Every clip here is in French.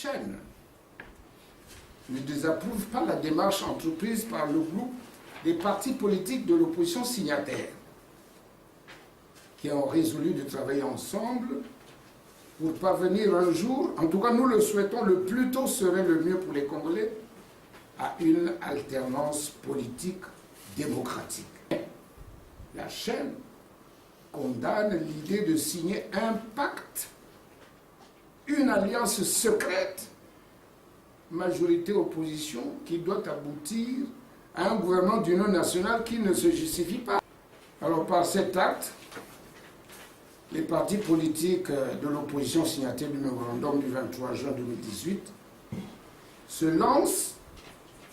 chaîne ne désapprouve pas la démarche entreprise par le groupe des partis politiques de l'opposition signataires qui ont résolu de travailler ensemble pour parvenir un jour, en tout cas nous le souhaitons, le plus tôt serait le mieux pour les Congolais, à une alternance politique démocratique. La chaîne condamne l'idée de signer un pacte, une alliance secrète, majorité-opposition, qui doit aboutir à un gouvernement d'union nationale qui ne se justifie pas. Alors par cet acte, les partis politiques de l'opposition signataires du mémorandum du 23 juin 2018 se lancent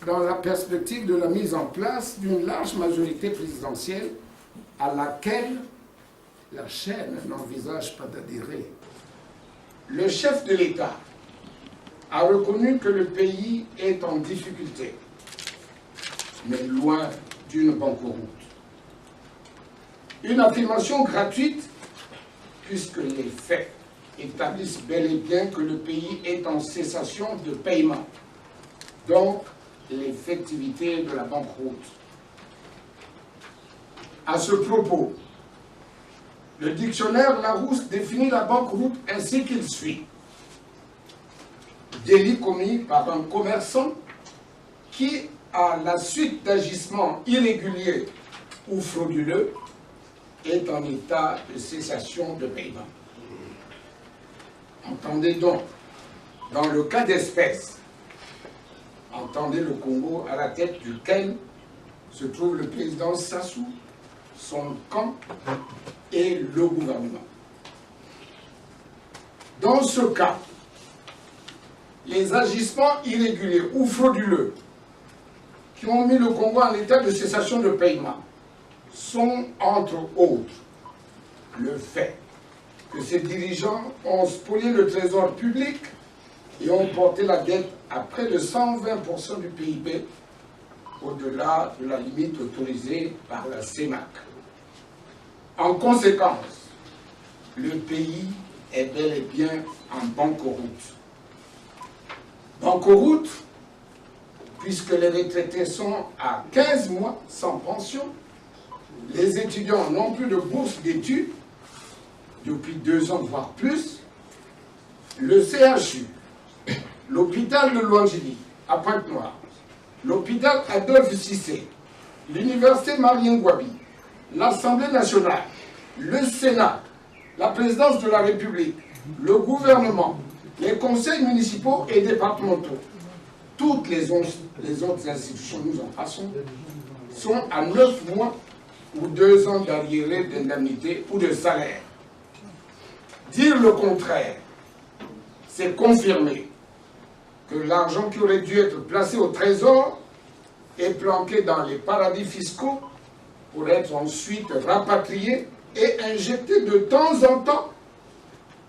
dans la perspective de la mise en place d'une large majorité présidentielle à laquelle la chaîne n'envisage pas d'adhérer. Le chef de l'État a reconnu que le pays est en difficulté, mais loin d'une banqueroute. Une affirmation gratuite, puisque les faits établissent bel et bien que le pays est en cessation de paiement, donc l'effectivité de la banqueroute. À ce propos, le dictionnaire Larousse définit la banqueroute ainsi qu'il suit. Délit commis par un commerçant qui, à la suite d'agissements irréguliers ou frauduleux, est en état de cessation de paiement. Entendez donc, dans le cas d'espèce, entendez le Congo à la tête duquel se trouve le président Sassou, son camp et le gouvernement. Dans ce cas, les agissements irréguliers ou frauduleux qui ont mis le Congo en état de cessation de paiement sont, entre autres, le fait que ces dirigeants ont spolié le trésor public et ont porté la dette à près de 120% du PIB, au-delà de la limite autorisée par la CEMAC. En conséquence, le pays est bel et bien en banqueroute. Banqueroute, puisque les retraités sont à 15 mois sans pension, les étudiants n'ont plus de bourse d'études depuis 2 ans, voire plus, le CHU, l'hôpital de Louangili, à Pointe-Noire, l'hôpital Adolphe Cissé, l'université Marien Ngouabi, l'Assemblée nationale, le Sénat, la présidence de la République, le gouvernement, les conseils municipaux et départementaux, toutes les autres institutions, nous en passons, sont à 9 mois ou 2 ans d'arriéré d'indemnité ou de salaire. Dire le contraire, c'est confirmer que l'argent qui aurait dû être placé au trésor est planqué dans les paradis fiscaux pour être ensuite rapatrié et injecté de temps en temps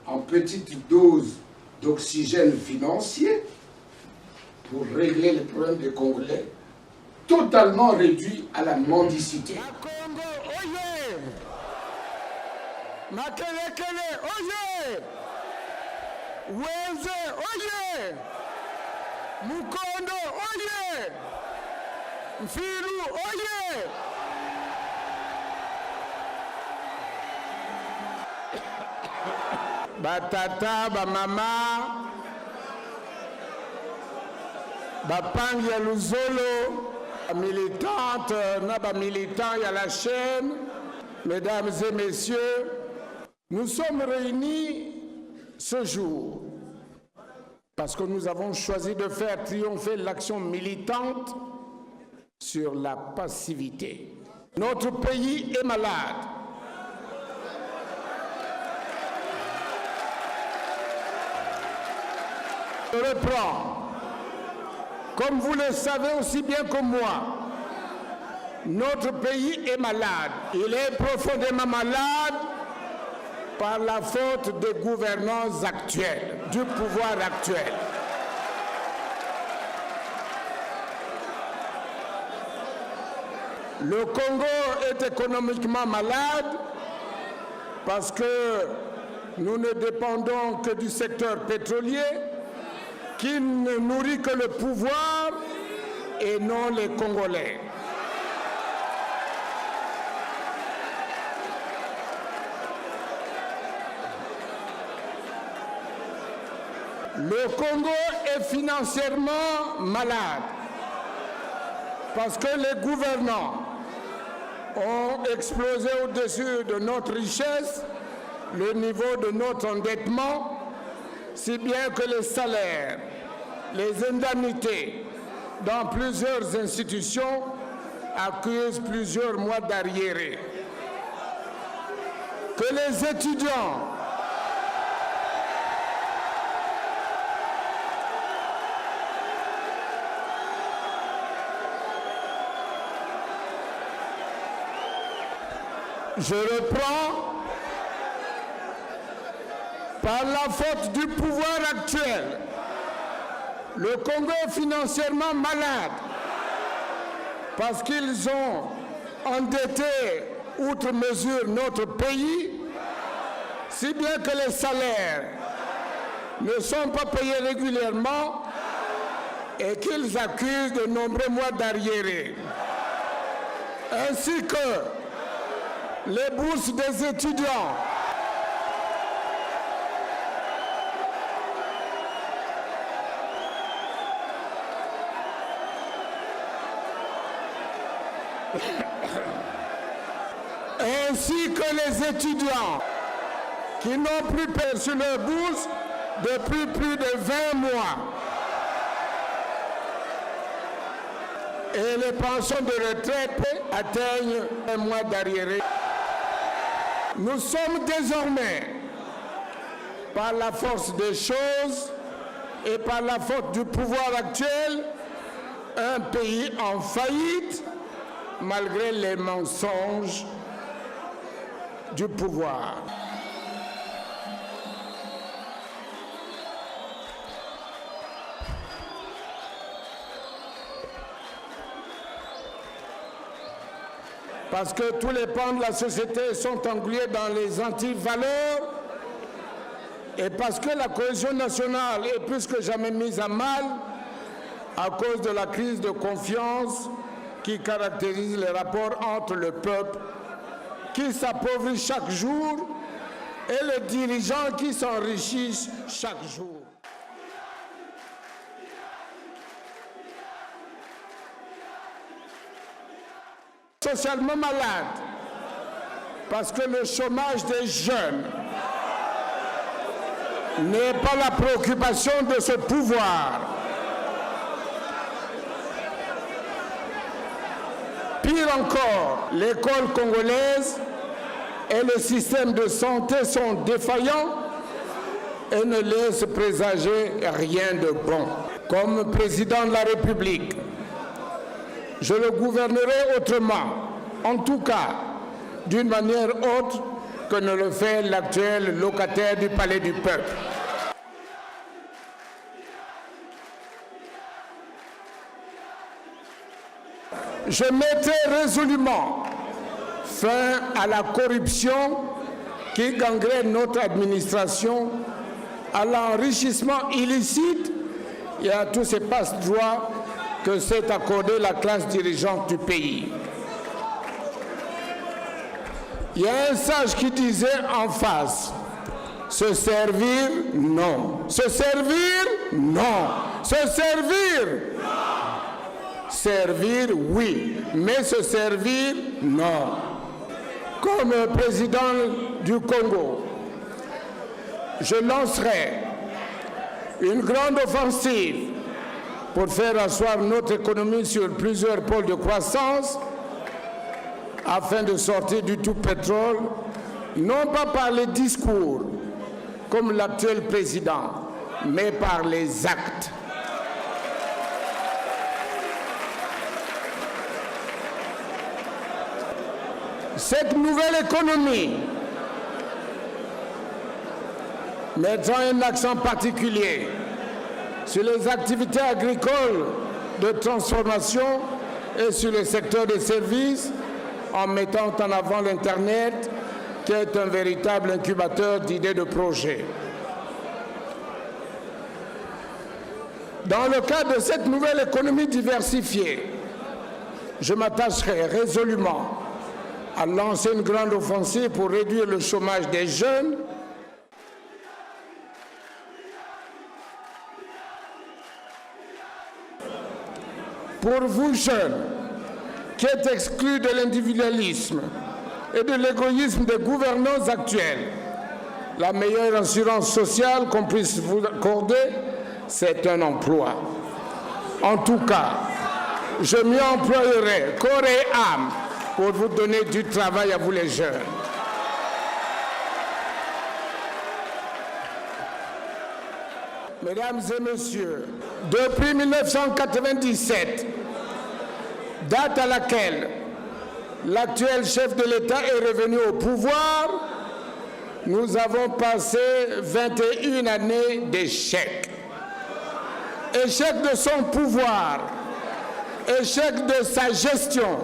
en petites doses d'oxygène financier pour régler les problèmes des Congolais, totalement réduits à la mendicité. Congo, oye! Makelekele, oye! Weze, oye! Mukondo, oye! Mfiru, oye! Batata, bamama, bapangi ya Luzolo, militante, naba militant ya la chaîne, mesdames et messieurs, nous sommes réunis ce jour parce que nous avons choisi de faire triompher l'action militante sur la passivité. Notre pays est malade. Je reprends. Comme vous le savez aussi bien que moi, notre pays est malade. Il est profondément malade par la faute des gouvernants actuels, du pouvoir actuel. Le Congo est économiquement malade parce que nous ne dépendons que du secteur pétrolier qui ne nourrit que le pouvoir et non les Congolais. Le Congo est financièrement malade parce que les gouvernants ont explosé au-dessus de notre richesse le niveau de notre endettement, si bien que les salaires, les indemnités dans plusieurs institutions accusent plusieurs mois d'arriérés. Que les étudiants Je reprends. Par la faute du pouvoir actuel, le Congo est financièrement malade parce qu'ils ont endetté outre mesure notre pays, si bien que les salaires ne sont pas payés régulièrement et qu'ils accusent de nombreux mois d'arriérés, ainsi que les bourses des étudiants. Ainsi que les étudiants qui n'ont plus perçu leur bourse depuis plus de 20 mois. Et les pensions de retraite atteignent un mois d'arriéré. Nous sommes désormais, par la force des choses et par la faute du pouvoir actuel, un pays en faillite malgré les mensonges du pouvoir. Parce que tous les pans de la société sont englués dans les antivaleurs et parce que la cohésion nationale est plus que jamais mise à mal à cause de la crise de confiance qui caractérise les rapports entre le peuple qui s'appauvrit chaque jour et les dirigeants qui s'enrichissent chaque jour. Socialement malade, parce que le chômage des jeunes n'est pas la préoccupation de ce pouvoir. Pire encore, l'école congolaise et le système de santé sont défaillants et ne laissent présager rien de bon. Comme président de la République, je le gouvernerai autrement, en tout cas d'une manière autre que ne le fait l'actuel locataire du Palais du Peuple. Je mettrai résolument fin à la corruption qui gangrène notre administration, à l'enrichissement illicite et à tous ces passe-droits que s'est accordé la classe dirigeante du pays. Il y a un sage qui disait en face, se servir, non. Se servir, non. Se servir, servir, oui, mais se servir, non. Comme président du Congo, je lancerai une grande offensive pour faire asseoir notre économie sur plusieurs pôles de croissance afin de sortir du tout pétrole, non pas par les discours comme l'actuel président, mais par les actes. Cette nouvelle économie mettra un accent particulier sur les activités agricoles de transformation et sur le secteur des services en mettant en avant l'Internet qui est un véritable incubateur d'idées de projets. Dans le cadre de cette nouvelle économie diversifiée, je m'attacherai résolument à lancer une grande offensive pour réduire le chômage des jeunes, pour vous jeunes, qui êtes exclus de l'individualisme et de l'égoïsme des gouvernants actuels, la meilleure assurance sociale qu'on puisse vous accorder, c'est un emploi. En tout cas, je m'y emploierai corps et âme pour vous donner du travail à vous les jeunes. Mesdames et messieurs, depuis 1997, date à laquelle l'actuel chef de l'État est revenu au pouvoir, nous avons passé 21 années d'échecs. Échec de son pouvoir, échec de sa gestion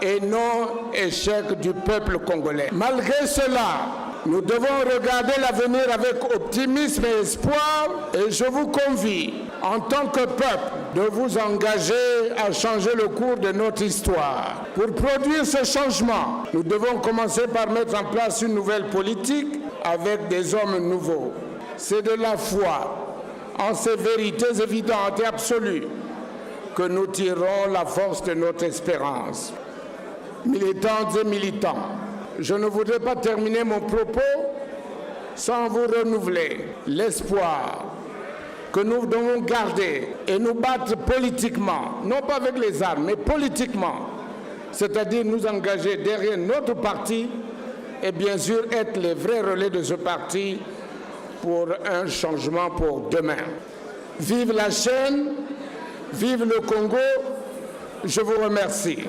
et non échec du peuple congolais. Malgré cela, nous devons regarder l'avenir avec optimisme et espoir et je vous convie, en tant que peuple, de vous engager à changer le cours de notre histoire. Pour produire ce changement, nous devons commencer par mettre en place une nouvelle politique avec des hommes nouveaux. C'est de la foi en ces vérités évidentes et absolues que nous tirons la force de notre espérance. Militantes et militants, je ne voudrais pas terminer mon propos sans vous renouveler l'espoir que nous devons garder et nous battre politiquement, non pas avec les armes, mais politiquement, c'est-à-dire nous engager derrière notre parti et bien sûr être les vrais relais de ce parti pour un changement pour demain. Vive la chaîne, vive le Congo, je vous remercie.